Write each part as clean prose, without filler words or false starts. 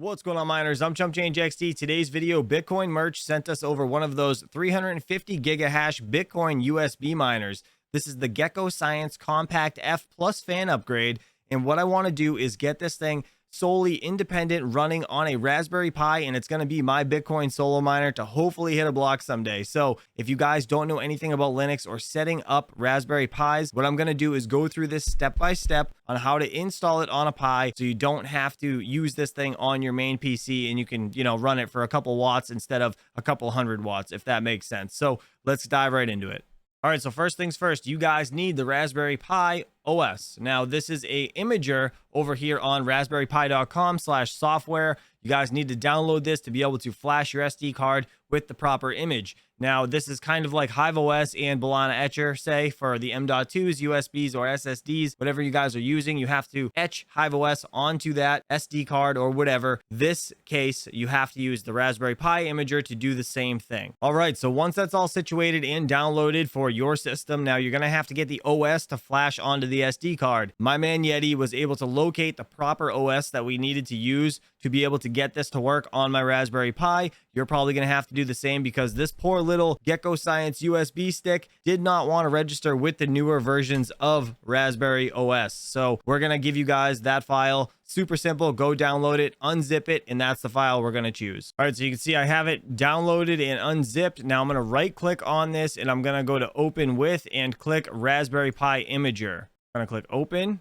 What's going on, miners? I'm Chump Change XT. Today's video, Bitcoin Merch sent us over one of those 350 gigahash Bitcoin USB miners. This is the Gecko Science Compact F Plus fan upgrade. And what I want to do is get this thing solely independent, running on a Raspberry Pi, and it's going to be my Bitcoin solo miner to hopefully hit a block someday. So if you guys don't know anything about Linux or setting up Raspberry Pis, what I'm going to do is go through this step by step on how to install it on a Pi, so you don't have to use this thing on your main PC and you can, run it for a couple watts instead of a couple hundred watts, if that makes sense. So let's dive right into it. All right, so first things first, you guys need the Raspberry Pi OS. Now, this is a imager over here on raspberrypi.com/software. You guys need to download this to be able to flash your SD card with the proper image. Now, this is kind of like Hive OS and Balana Etcher, say, for the M.2s, USBs, or SSDs, whatever you guys are using. You have to etch Hive OS onto that SD card or whatever. This case, you have to use the Raspberry Pi imager to do the same thing. All right, so once that's all situated and downloaded for your system, now you're going to have to get the OS to flash onto the SD card. My man Yeti was able to locate the proper OS that we needed to use to be able to get this to work on my Raspberry Pi. You're probably going to have to do the same because this poor little Gecko Science USB stick did not want to register with the newer versions of Raspberry OS. So we're going to give you guys that file. Super simple. Go download it, unzip it, and that's the file we're going to choose. All right, so you can see I have it downloaded and unzipped. Now I'm going to right click on this and I'm going to go to open with and click Raspberry Pi imager. I'm going to click open.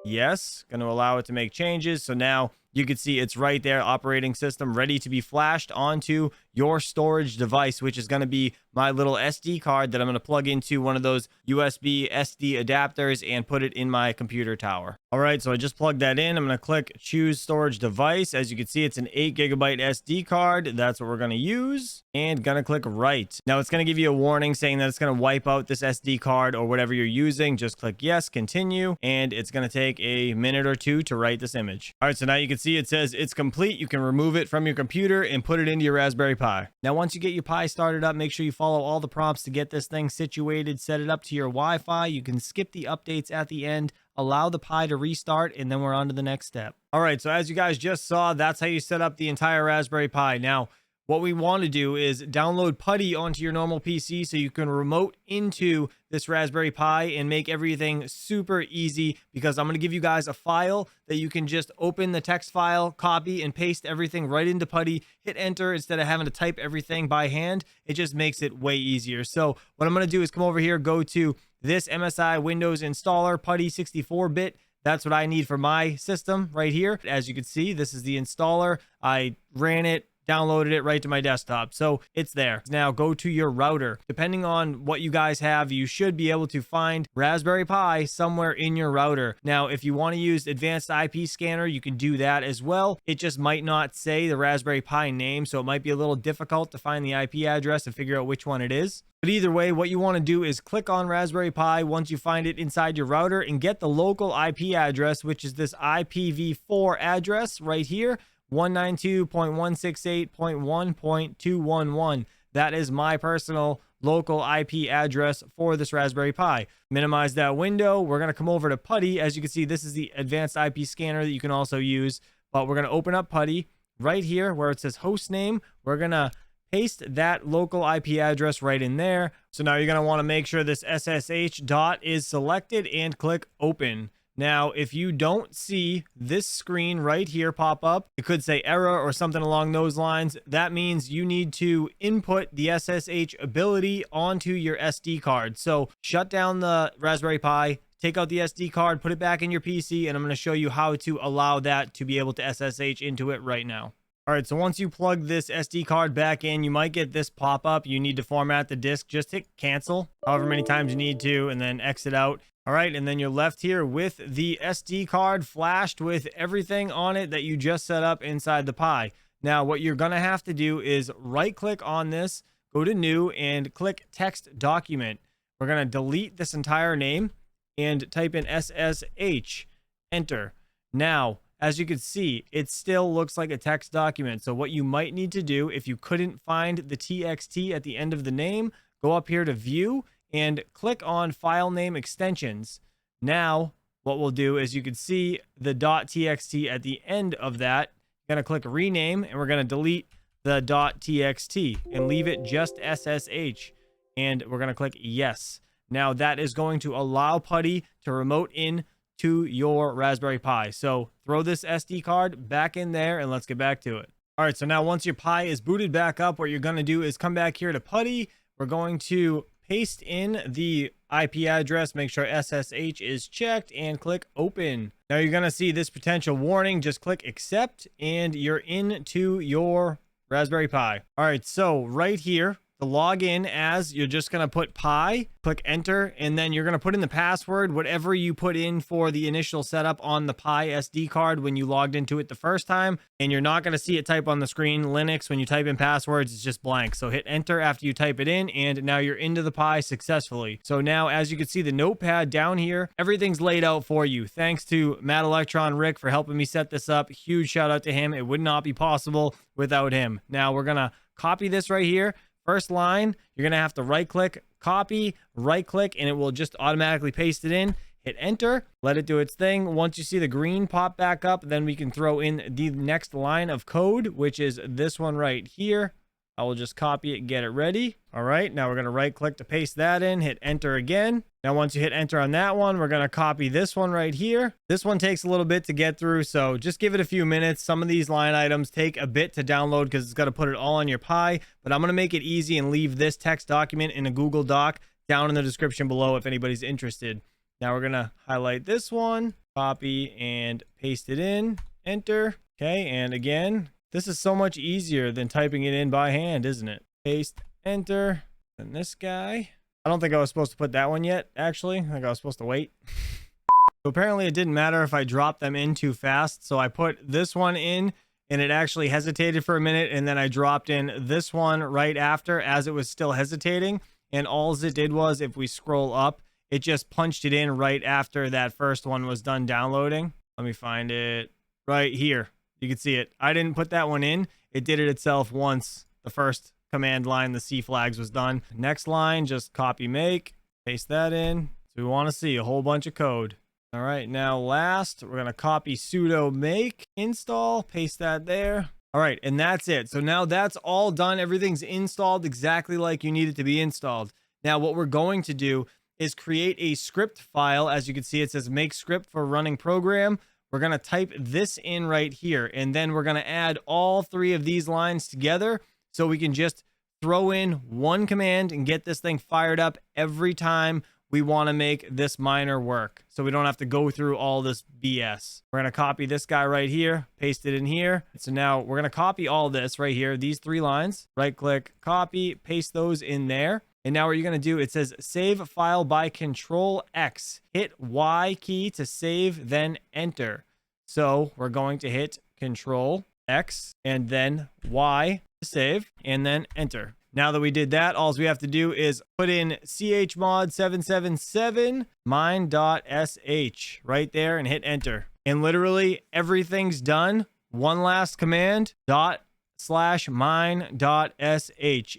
Yes, going to allow it to make changes. So now you can see it's right there, operating system ready to be flashed onto your storage device, which is going to be my little SD card that I'm going to plug into one of those USB SD adapters and put it in my computer tower. All right, so I just plugged that in. I'm going to click choose storage device. As you can see, it's an 8 gigabyte SD card. That's what we're going to use, and going to click write. Now it's going to give you a warning saying that it's going to wipe out this SD card or whatever you're using. Just click yes, continue, and it's going to take a minute or two to write this image. All right, so now you can see it says it's complete. You can remove it from your computer and put it into your Raspberry Pi. Now, once you get your Pi started up, make sure you follow all the prompts to get this thing situated. Set it up to your Wi-Fi. You can skip the updates at the end, allow the Pi to restart, and then we're on to the next step. All right, so as you guys just saw, that's how you set up the entire Raspberry Pi. Now, what we want to do is download Putty onto your normal PC so you can remote into this Raspberry Pi and make everything super easy, because I'm going to give you guys a file that you can just open the text file, copy, and paste everything right into Putty, hit enter instead of having to type everything by hand. It just makes it way easier. So what I'm going to do is come over here, go to this MSI Windows installer, Putty 64-bit. That's what I need for my system right here. As you can see, this is the installer. I ran it, downloaded it right to my desktop, so it's there. Now go to your router. Depending on what you guys have, you should be able to find Raspberry Pi somewhere in your router. Now, if you want to use advanced IP scanner, you can do that as well. It just might not say the Raspberry Pi name, so it might be a little difficult to find the IP address and figure out which one it is. But either way, what you want to do is click on Raspberry Pi once you find it inside your router and get the local IP address, which is this IPv4 address right here, 192.168.1.211. That is my personal local IP address for this Raspberry Pi. Minimize that window. We're going to come over to Putty. As you can see, this is the advanced IP scanner that you can also use, but we're going to open up Putty right here where it says host name. We're going to paste that local IP address right in there. So now you're going to want to make sure this SSH dot is selected and click open. Now, if you don't see this screen right here pop up, it could say error or something along those lines. That means you need to input the SSH ability onto your SD card. So shut down the Raspberry Pi, take out the SD card, put it back in your PC, and I'm going to show you how to allow that to be able to SSH into it right now. All right, so once you plug this SD card back in, you might get this pop up. You need to format the disk. Just hit cancel however many times you need to, and then exit out. All right, and then you're left here with the SD card flashed with everything on it that you just set up inside the Pi. Now, what you're going to have to do is right-click on this, go to New, and click Text Document. We're going to delete this entire name and type in SSH, enter. Now, as you can see, it still looks like a text document. So what you might need to do, if you couldn't find the TXT at the end of the name, go up here to View and click on File Name Extensions. Now, what we'll do is you can see the .txt at the end of that Going to click rename, and we're going to delete the .txt and leave it just SSH. And we're going to click yes. Now that is going to allow Putty to remote in to your Raspberry Pi. So throw this SD card back in there and let's get back to it. All right, so now once your Pi is booted back up, what you're going to do is come back here to Putty. We're going to paste in the IP address, make sure SSH is checked, and click open. Now you're going to see this potential warning. Just click accept and you're into your Raspberry Pi. All right, so right here, to log in as, you're just going to put Pi, click enter, and then you're going to put in the password, whatever you put in for the initial setup on the Pi SD card when you logged into it the first time. And you're not going to see it type on the screen. Linux, when you type in passwords, it's just blank. So hit enter after you type it in, and now you're into the Pi successfully. So now, as you can see, the notepad down here, everything's laid out for you. Thanks to Matt Electron Rick for helping me set this up. Huge shout out to him. It would not be possible without him. Now we're going to copy this right here. First line, you're going to have to right click, copy, right click, and it will just automatically paste it in. Hit enter, let it do its thing. Once you see the green pop back up, then we can throw in the next line of code, which is this one right here. I will just copy it, get it ready. All right, now we're going to right click to paste that in, hit enter again. Now, once you hit enter on that one, we're going to copy this one right here. This one takes a little bit to get through, so just give it a few minutes. Some of these line items take a bit to download because it's got to put it all on your Pi, but I'm going to make it easy and leave this text document in a Google Doc down in the description below if anybody's interested. Now we're going to highlight this one, copy and paste it in, enter. Okay, and again, this is so much easier than typing it in by hand, isn't it? Paste, enter, and this guy. I don't think I was supposed to put that one yet, actually. I think I was supposed to wait. So apparently it didn't matter if I dropped them in too fast. So I put this one in and it actually hesitated for a minute. And then I dropped in this one right after as it was still hesitating. And all it did was, if we scroll up, it just punched it in right after that first one was done downloading. Let me find it right here. You can see it. I didn't put that one in. It did it itself once the first command line, the C flags, was done. Next line, just copy make, paste that in. So we want to see a whole bunch of code. All right, now last, we're going to copy sudo make install, paste that there. All right, and that's it. So now that's all done. Everything's installed exactly like you need it to be installed. Now what we're going to do is create a script file. As you can see, it says make script for running program. We're going to type this in right here, and then we're going to add all three of these lines together so we can just throw in one command and get this thing fired up every time we want to make this miner work, so we don't have to go through all this BS. We're going to copy this guy right here, paste it in here. So now we're going to copy all this right here, these three lines, right click, copy, paste those in there. And now what you're going to do, it says save file by Control X. Hit Y key to save, then enter. So we're going to hit Control X and then Y to save and then enter. Now that we did that, all we have to do is put in chmod 777 mine.sh right there and hit enter. And literally everything's done. One last command, /mine.sh.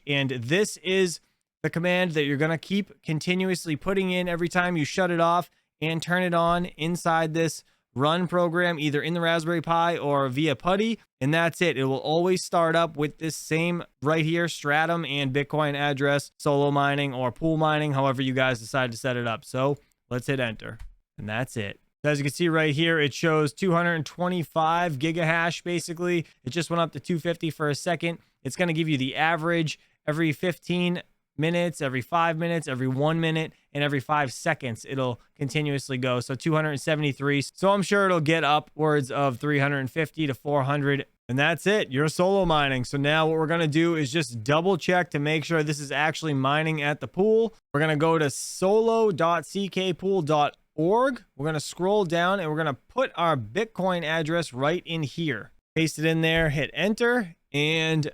And this is the command that you're going to keep continuously putting in every time you shut it off and turn it on inside this run program, either in the Raspberry Pi or via Putty. And that's it. It will always start up with this same right here, Stratum and Bitcoin address, solo mining or pool mining, however you guys decide to set it up. So let's hit enter. And that's it. As you can see right here, it shows 225 gigahash. Basically, it just went up to 250 for a second. It's going to give you the average every 15 minutes, every 5 minutes, every 1 minute, and every 5 seconds it'll continuously go. So 273. So I'm sure it'll get upwards of 350 to 400. And that's it. You're solo mining. So now what we're going to do is just double check to make sure this is actually mining at the pool. We're going to go to solo.ckpool.org. We're going to scroll down and we're going to put our Bitcoin address right in here. Paste it in there, hit enter, and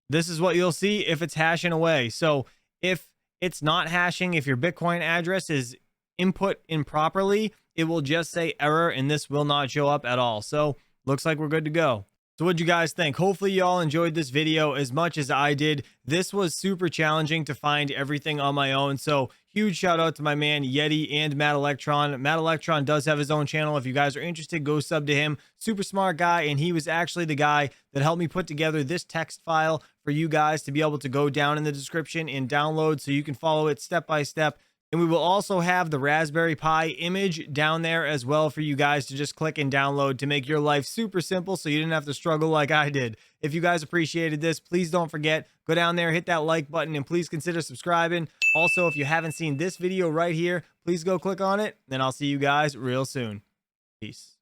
this is what you'll see if it's hashing away. So if it's not hashing, if your Bitcoin address is input improperly, it will just say error and this will not show up at all. So looks like we're good to go. So what'd you guys think? Hopefully y'all enjoyed this video as much as I did. This was super challenging to find everything on my own. So Huge shout out to my man Yeti and Matt Electron. Matt Electron does have his own channel. If you guys are interested, go sub to him. Super smart guy, and he was actually the guy that helped me put together this text file for you guys to be able to go down in the description and download so you can follow it step by step. And we will also have the Raspberry Pi image down there as well for you guys to just click and download to make your life super simple so you didn't have to struggle like I did. If you guys appreciated this, please don't forget, go down there, hit that like button, and please consider subscribing. Also, if you haven't seen this video right here, please go click on it, and I'll see you guys real soon. Peace.